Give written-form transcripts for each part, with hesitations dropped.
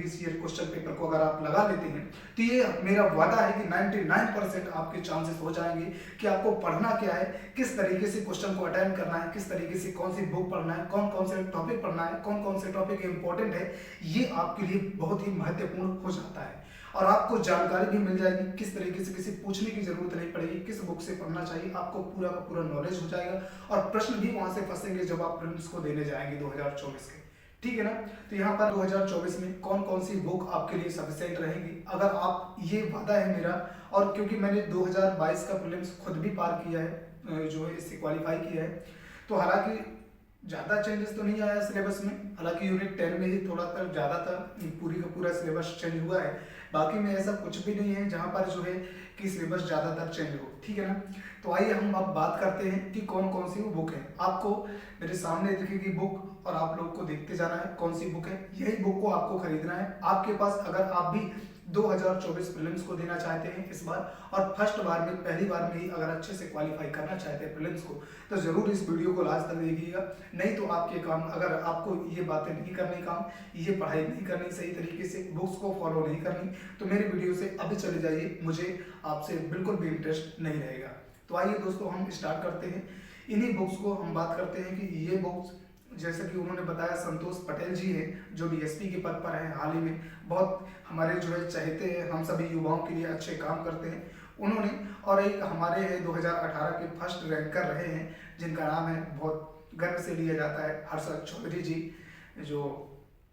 Previous year question paper को अगर आप लगा लेते हैं तो ये मेरा वादा है कि 99% आपके चांसेस हो जाएंगे कि आपको पढ़ना क्या है, किस तरीके से क्वेश्चन को अटेंड करना है, किस तरीके से कौन सी बुक पढ़ना है, कौन कौन से टॉपिक पढ़ना है, कौन कौन से टॉपिक इंपॉर्टेंट है, ये आपके लिए बहुत ही महत्वपूर्ण हो जाता है। और आपको जानकारी भी मिल जाएगी, किस तरीके से किसी पूछने की जरूरत नहीं पड़ेगी, किस बुक से पढ़ना चाहिए, आपको पूरा का पूरा नॉलेज हो जाएगा और प्रश्न भी वहां से फंसेंगे जब आप प्रीलिम्स को देने जाएंगे 2024 के। ठीक है ना। तो यहाँ पर 2024 में कौन कौन सी बुक आपके लिए सफिशिएंट रहेगी, अगर आप, ये वादा है मेरा, और क्योंकि मैंने 2022 का प्रीलिम्स खुद भी पार किया है, जो है इससे क्वालिफाई किया है, तो हालांकि ज़्यादा चेंजेस तो नहीं आया सिलेबस में, हालांकि यूनिट 10 में ही थोड़ा तर ज़्यादा था, पूरी का पूरा सिलेबस चेंज हुआ है, बाकी में ऐसा कुछ भी नहीं है जहाँ पर जो है कि सिलेबस ज़्यादातर चेंज हो। ठीक है ना। तो आइए हम अब बात करते हैं कि कौन कौन सी वो बुक है। आपको मेरे सामने दिखेगी बुक और आप लोग को देखते जाना है कौन सी बुक है, यही बुक को आपको खरीदना है। आपके पास, अगर आप भी 2024 प्रीलिम्स को देना चाहते हैं इस बार, और फर्स्ट बार में, पहली बार में ही अगर अच्छे से क्वालिफाई करना चाहते हैं प्रीलिम्स को, तो जरूर इस वीडियो को लास्ट तक देखिएगा। नहीं तो आपके काम, अगर आपको ये बातें नहीं करनी, काम ये पढ़ाई नहीं करनी सही तरीके से, बुक्स को फॉलो नहीं करनी, तो मेरे वीडियो से अभी चले जाइए, मुझे आपसे बिल्कुल भी इंटरेस्ट नहीं रहेगा। तो आइए दोस्तों हम स्टार्ट करते हैं। इन्हीं बुक्स को हम बात करते हैं कि ये बुक्स, जैसे कि उन्होंने बताया, संतोष पटेल जी हैं जो डीएसपी के पद पर हैं, हाल ही में बहुत हमारे जो है चहेते हैं, हम सभी युवाओं के लिए अच्छे काम करते हैं उन्होंने। और एक हमारे 2018 के फर्स्ट रैंकर रहे हैं, जिनका नाम है, बहुत गर्व से लिया जाता है, हर्षद चौधरी जी, जो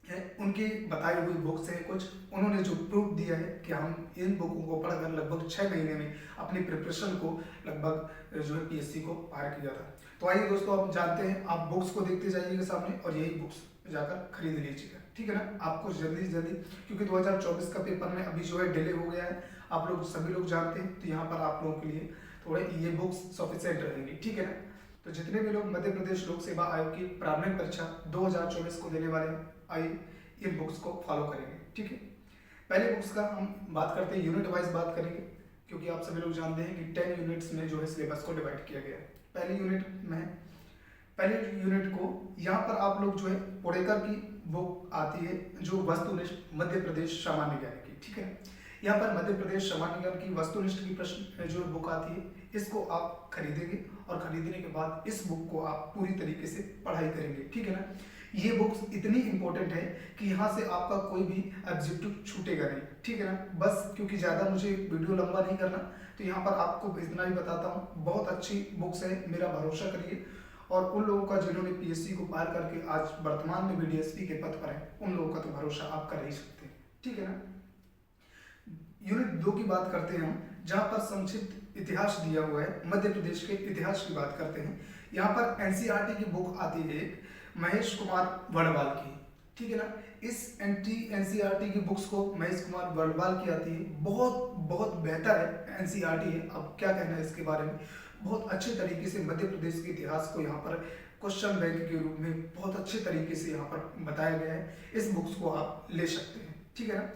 है उनकी बताई हुई बुक्स हैं कुछ, उन्होंने जो प्रूफ दिया है कि हम इन बुकों को पढ़कर लगभग 6 महीने में अपनी प्रिपरेशन को लगभग जो है पीएससी को पार किया था। तो आइए दोस्तों, आप जानते हैं, आप बुक्स को देखते जाइएगा सामने और यही बुक्स जाकर खरीद लीजिएगा। ठीक है ना। आपको जल्दी से जल्दी, क्योंकि 2024 का पेपर में अभी जो है डिले हो गया है, आप लोग सभी लोग जानते हैं, तो यहाँ पर आप लोगों के लिए थोड़े ये बुक्स सफिशिएंट रहेंगी। ठीक है ना। तो जितने भी लोग मध्य प्रदेश लोक सेवा आयोग की प्रारंभिक परीक्षा 2024 को देने वाले हैं, आइए इन बुक्स को फॉलो करेंगे। ठीक है। पहले बुक्स का हम बात करते हैं, यूनिट वाइज बात करेंगे, क्योंकि आप सभी लोग जानते हैं कि 10 यूनिट्स में जो है सिलेबस को डिवाइड किया गया है। पहले यूनिट को यहाँ पर आप लोग जो है पुणेकर की बुक आती है, जो वस्तुनिष्ठ मध्य प्रदेश सामान्य ज्ञान की। ठीक है। यहाँ पर मध्य प्रदेश सामान्य ज्ञान की वस्तुनिष्ठ की प्रश्न जो बुक आती है, इसको आप खरीदेंगे और खरीदने के बाद इस बुक को आप पूरी तरीके से पढ़ाई करेंगे। ठीक है ना। ये बुक्स इतनी इंपॉर्टेंट है कि यहाँ से आपका कोई भी ऑब्जेक्टिव छूटेगा नहीं। ठीक है ना। बस क्योंकि ज़्यादा मुझे वीडियो लंबा नहीं करना, तो यहाँ पर आपको इतना ही बताता हूँ, बहुत अच्छी बुक्स है, मेरा भरोसा करिए। और उन लोगों का जिन्होंने पीएससी को पार करके आज वर्तमान में भी डीएसपी के पद पर है, उन लोगों का तो भरोसा आप कर ही सकते हैं। ठीक है ना। यूनिट 2 की बात करते हैं हम, जहाँ पर संक्षिप्त इतिहास दिया हुआ है, मध्य प्रदेश के इतिहास की बात करते हैं। यहाँ पर एनसीईआरटी की बुक आती है एक, महेश कुमार वर्णवाल की। ठीक है ना। इस एनसीईआरटी की बुक्स को महेश कुमार वर्णवाल की आती है, बहुत बहुत बेहतर है एनसीईआरटी है। अब क्या कहना है इसके बारे में, बहुत अच्छे तरीके से मध्य प्रदेश के इतिहास को यहाँ पर क्वेश्चन बैंक के रूप में बहुत अच्छे तरीके से यहाँ पर बताया गया है। इस बुक्स को आप ले सकते हैं। ठीक है ना।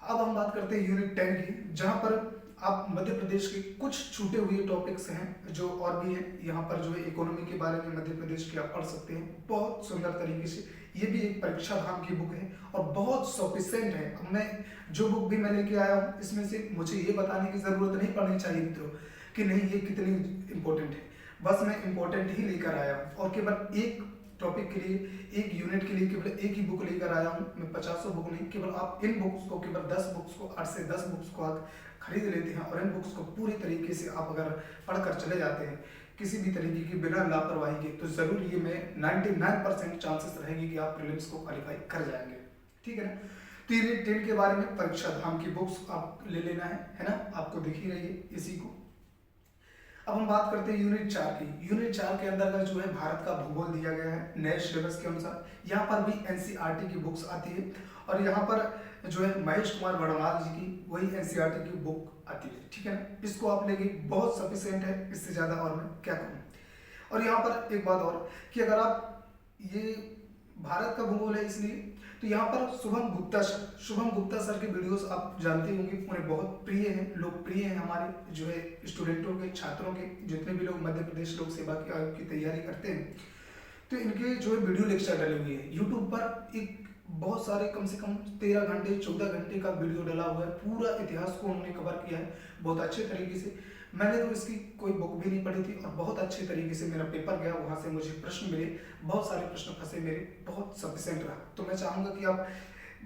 अब हम बात करते हैं यूनिट 10 की, जहाँ पर आप मध्य प्रदेश के कुछ छूटे हुए टॉपिक्स हैं जो और भी हैं। यहाँ पर जो है इकोनॉमी के बारे में मध्य प्रदेश की आप पढ़ सकते हैं बहुत सुंदर तरीके से। ये भी एक परीक्षा धाम की बुक है और बहुत सफिशिएंट है। अब मैं जो बुक भी मैं लेके आया हूँ, इसमें से मुझे ये बताने की जरूरत नहीं पड़नी चाहिए मित्रों कि नहीं ये कितनी इंपॉर्टेंट है, बस मैं इंपॉर्टेंट ही लेकर आया हूँ। और केवल एक टॉपिक के लिए, एक यूनिट के लिए केवल एक ही बुक लेकर आया हूँ मैं, 50 बुक नहीं, केवल आप इन बुक्स को, केवल 10 बुक्स को, 8 से 10 बुक्स को आप खरीद लेते हैं और इन बुक्स को पूरी तरीके से आप अगर पढ़कर चले जाते हैं किसी भी तरीके की बिना लापरवाही के, तो जरूर ये में 99% चांसेस रहेंगे कि आप प्रीलिम्स को क्वालिफाई कर जाएंगे। ठीक है ना। तो यूनिट 10 के बारे में परीक्षा धाम की बुक्स आप ले लेना है ना, आपको दिख ही रही है इसी को। अब हम बात करते हैं यूनिट 4 की। यूनिट 4 के अंदर का जो है भारत का भूगोल दिया गया है नए सिलेबस के अनुसार। यहाँ पर भी एनसीईआरटी की बुक्स आती है और यहाँ पर जो है महेश कुमार वर्णवाल जी की वही एनसीईआरटी की बुक आती है। ठीक है ना। इसको आप लेंगे, बहुत सफिशिएंट है, इससे ज़्यादा और मैं क्या कहूँ। और यहाँ पर एक बात और कि अगर आप, ये भारत का भूगोल है इसलिए, तो यहाँ पर शुभम गुप्ता सर के वीडियोस आप जानते होंगे, उन्हें बहुत प्रिय हैं, लोकप्रिय हैं हमारे जो है स्टूडेंटों के, छात्रों के, जितने भी लोग मध्य प्रदेश लोक सेवा की तैयारी करते हैं, तो इनके जो है वीडियो लेक्चर डले हुए हैं यूट्यूब पर। एक बहुत सारे कम से कम 13 घंटे 14 घंटे का वीडियो डला हुआ है, पूरा इतिहास को उन्होंने कवर किया है बहुत अच्छे तरीके से। मैंने तो इसकी कोई बुक भी नहीं पढ़ी थी और बहुत अच्छे तरीके से मेरा पेपर गया, वहाँ से मुझे प्रश्न मिले, बहुत सारे प्रश्न फंसे मेरे, बहुत सफिशिएंट रहा। तो मैं चाहूँगा कि आप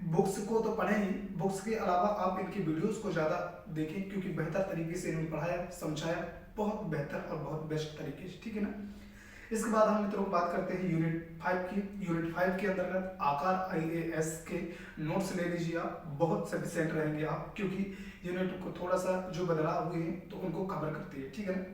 बुक्स को तो पढ़ें ही, बुक्स के अलावा आप इनकी वीडियोस को ज़्यादा देखें, क्योंकि बेहतर तरीके से इन्होंने पढ़ाया समझाया, बहुत बेहतर और बहुत बेस्ट तरीके से, ठीक है ना। इसके बाद हम मित्रों बात करते हैं यूनिट 5 की। यूनिट 5 के अंतर्गत आकार IAS के नोट्स ले लीजिए आप, बहुत सफिशिएंट रहेंगे आप, क्योंकि यूनिट को थोड़ा सा जो बदलाव हुए हैं तो उनको कवर करती है, ठीक है ना।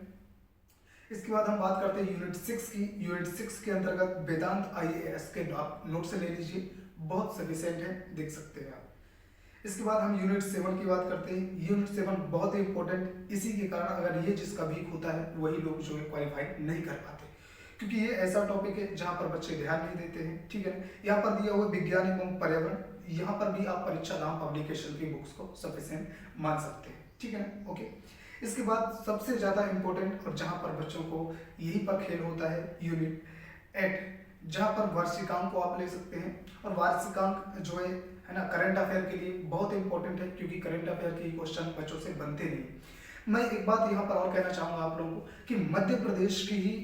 इसके बाद हम बात करते हैं यूनिट 6 की। यूनिट 6 के अंतर्गत वेदांत IAS के नोट्स ले लीजिए, बहुत सफिशिएंट है, देख सकते हैं आप। इसके बाद हम यूनिट 7 की बात करते हैं। यूनिट 7 बहुत ही इंपॉर्टेंट, इसी के कारण अगर ये जिसका वीक होता है वही लोग जो है क्वालिफाई नहीं कर पाते, क्योंकि ये ऐसा टॉपिक है जहाँ पर बच्चे ध्यान नहीं देते हैं, ठीक है। यहाँ पर दिया हुआ विज्ञान एवं पर्यावरण, यहाँ पर भी आप परीक्षा धाम पब्लिकेशन की बुक्स को सफिशिएंट मान सकते हैं, ठीक है ना, ओके। इसके बाद सबसे ज़्यादा इंपॉर्टेंट और जहाँ पर बच्चों को यही पर खेल होता है, यूनिट 8, जहाँ पर वार्षिकांक को आप ले सकते हैं। और वार्षिकांक जो है ना, करंट अफेयर के लिए बहुत इंपॉर्टेंट है, क्योंकि करंट अफेयर के क्वेश्चन बच्चों से बनते नहीं। मैं एक बात यहाँ पर और कहना चाहूँगा आप लोगों को कि मध्य प्रदेश की ही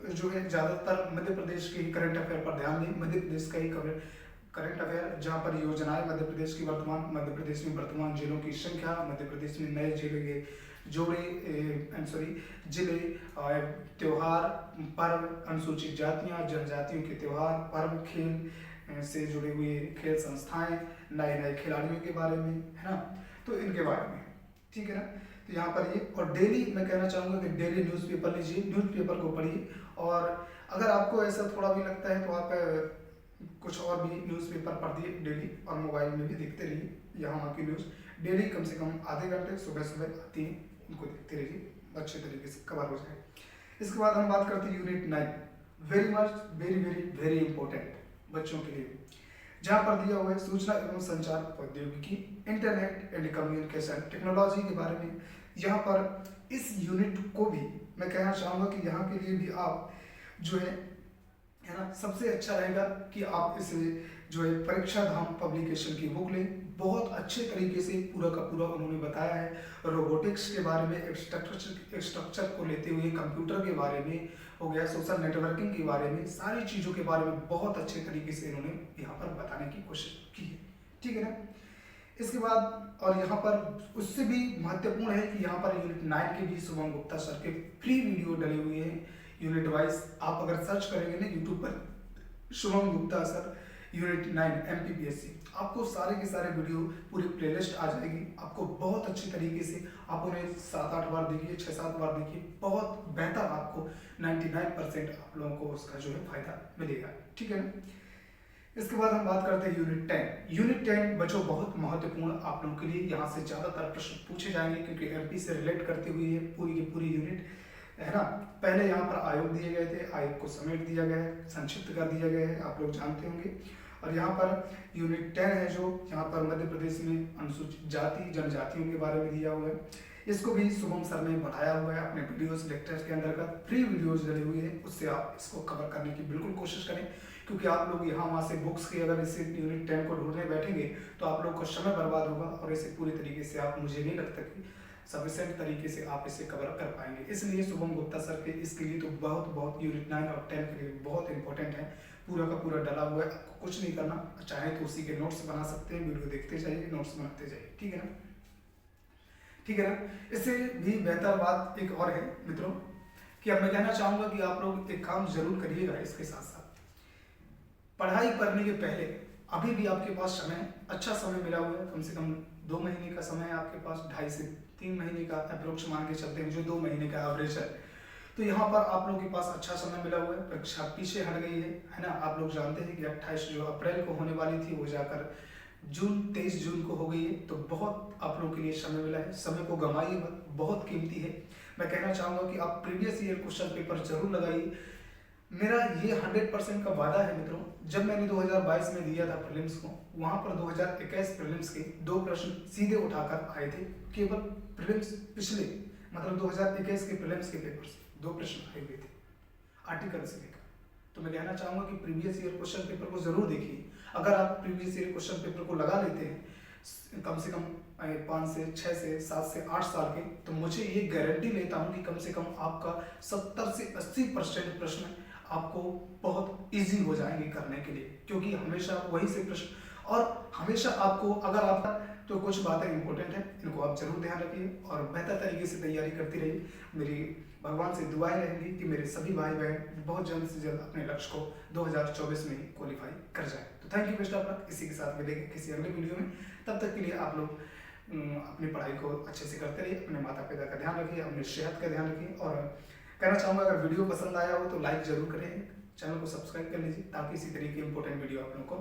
जो है ज़्यादातर मध्य प्रदेश के ही करंट अफेयर पर ध्यान दें, मध्य प्रदेश का ही करंट अफेयर, जहाँ पर योजनाएं मध्य प्रदेश की वर्तमान, मध्य प्रदेश में वर्तमान जिलों की संख्या, मध्य प्रदेश में नए जिले के जिले, त्योहार, पर्व, अनुसूचित जातियाँ जनजातियों के त्योहार, पर्व, खेल से जुड़े हुए खेल संस्थाएं, नए नए खिलाड़ियों के बारे में, है ना, तो इनके बारे में, ठीक है ना। तो यहाँ पर ये, और डेली मैं कहना चाहूँगा कि डेली न्यूज़पेपर लीजिए, न्यूज़पेपर को पढ़िए। और अगर आपको ऐसा थोड़ा भी लगता है तो आप कुछ और भी न्यूज़पेपर पढ़िए डेली, और मोबाइल में भी देखते रहिए यहाँ वहाँ की न्यूज़ डेली, कम से कम आधे घंटे सुबह सुबह आती है, उनको देखते रहिए, अच्छे तरीके से कवर हो जाए। इसके बाद हम बात करते हैं unit 9, very much very very very important बच्चों के लिए, जहाँ पर दिया हुआ है सूचना एवं संचार प्रौद्योगिकी, इंटरनेट एंड कम्युनिकेशन टेक्नोलॉजी के बारे में। यहाँ पर इस यूनिट को भी मैं कहना चाहूँगा कि यहाँ के लिए भी आप जो है ना, सबसे अच्छा रहेगा कि आप इसे जो है परीक्षा धाम पब्लिकेशन की बुक लें, बहुत अच्छे तरीके से पूरा का पूरा उन्होंने बताया है, रोबोटिक्स के बारे में, स्ट्रक्चर को लेते हुए कंप्यूटर के बारे में हो गया, सोशल नेटवर्किंग के बारे में, सारी चीज़ों के बारे में बहुत अच्छे तरीके से इन्होंने यहाँ पर बताने की कोशिश की है, ठीक है ना। इसके बाद और यहाँ पर उससे भी महत्वपूर्ण है कि यहाँ पर यूनिट 9 के भी शुभम गुप्ता सर के फ्री वीडियो डले हुए हैं यूनिट वाइज। आप अगर सर्च करेंगे ना यूट्यूब पर Shubham Gupta sir unit 9 MPPSC, आपको सारे के सारे वीडियो पूरी प्लेलिस्ट आ जाएगी, आपको बहुत अच्छी तरीके से आप उन्हें 7-8 बार देखिए, 6-7 बार देखिए, बहुत बेहतर आपको 99% आप लोगों को उसका जो है फायदा मिलेगा, ठीक है ना। इसके बाद हम बात करते हैं यूनिट 10। यूनिट 10 बच्चों बहुत महत्वपूर्ण आप लोगों के लिए, यहाँ से ज़्यादातर प्रश्न पूछे जाएंगे, क्योंकि MP से रिलेट करते हुए ये पूरी की पूरी यूनिट है ना। पहले यहाँ पर आयोग दिए गए थे, आयोग को समेट दिया गया है, संक्षिप्त कर दिया गया है, आप लोग जानते होंगे। और यहाँ पर यूनिट 10 है जो यहाँ पर मध्य प्रदेश में अनुसूचित जाति जनजातियों के बारे में दिया हुआ है, इसको भी शुभम सर ने बढ़ाया हुआ है अपने वीडियोस लेक्चर्स के अंतर्गत, फ्री वीडियोस डले हुए हैं, उससे आप इसको कवर करने की बिल्कुल कोशिश करें, क्योंकि आप लोग यहाँ वहाँ से बुक्स के अगर इसे यूनिट 10 को ढूंढने बैठेंगे तो आप लोग का समय बर्बाद होगा, और इसे पूरी तरीके से आप, मुझे नहीं लगता कि सफिशिएंट तरीके से आप इसे कवर कर पाएंगे। इसलिए शुभम गुप्ता सर के इसके लिए तो बहुत यूनिट 9 और 10 के लिए बहुत इंपॉर्टेंट है, पूरा का पूरा डला हुआ है, आपको कुछ नहीं करना, चाहे तो उसी के नोट्स बना सकते हैं, वीडियो देखते जाइए, नोट्स बनाते जाइए, ठीक है ना, ठीक है ना। इससे भी बेहतर बात एक और है मित्रों, कि अब मैं कहना चाहूँगा कि आप लोग एक काम जरूर करिएगा, इसके साथ साथ पढ़ाई करने के पहले अभी भी आपके पास समय, अच्छा समय मिला हुआ है, कम से कम 2 महीने का समय है आपके पास, 2.5 से 3 महीने का अप्रोक्स मान के चलते हैं, जो 2 महीने का एवरेज है। तो यहाँ पर आप लोगों के पास अच्छा समय मिला हुआ है, परीक्षा पीछे हट गई है ना। आप लोग जानते हैं कि 28 जो अप्रैल को होने वाली थी वो जाकर 23 जून को हो गई है, तो बहुत आप लोगों के लिए समय मिला है, समय को गंवाइए मत, बहुत कीमती है। मैं कहना चाहूँगा कि आप प्रीवियस ईयर क्वेश्चन पेपर जरूर लगाइए, मेरा ये 100% का वादा है मित्रों। जब मैंने 2022 में दिया था प्रीलिम्स को, वहाँ पर 2021 प्रीलिम्स के 2 प्रश्न सीधे उठाकर आए थे, केवल प्रीलिम्स पिछले मतलब 2021 के प्रीलिम्स के पेपर से 2 प्रश्न आए हुए थे आर्टिकल से लेकर। तो मैं कहना चाहूँगा कि प्रीवियस ईयर क्वेश्चन पेपर को जरूर देखिए। अगर आप प्रीवियस ईयर क्वेश्चन पेपर को लगा लेते हैं कम से कम 5 से 6 से 7 से 8 साल के, तो मुझे ये गारंटी लेता हूँ कि कम से कम आपका 70 से 80% प्रश्न आपको बहुत इजी हो जाएंगे करने के लिए, क्योंकि हमेशा वही से प्रश्न, और हमेशा आपको अगर आप, तो कुछ बातें इंपॉर्टेंट हैं, इनको आप जरूर ध्यान रखिए और बेहतर तरीके से तैयारी करती रहिए। मेरी भगवान से दुआएं रहेंगी कि मेरे सभी भाई बहन बहुत जल्द से जल्द अपने लक्ष्य को 2024 में ही क्वालिफाई कर जाए। तो thank you, best of luck. इसी के साथ मिलेंगे किसी अगले वीडियो में। तब तक के लिए आप लोग अपनी पढ़ाई को अच्छे से करते रहिए, अपने माता पिता का ध्यान रखिए, अपनी सेहत का ध्यान रखिए, और कहना चाहूँगा अगर वीडियो पसंद आया हो तो लाइक जरूर करें, चैनल को सब्सक्राइब कर लीजिए ताकि इसी तरीके की इंपॉर्टेंट वीडियो आप लोगों को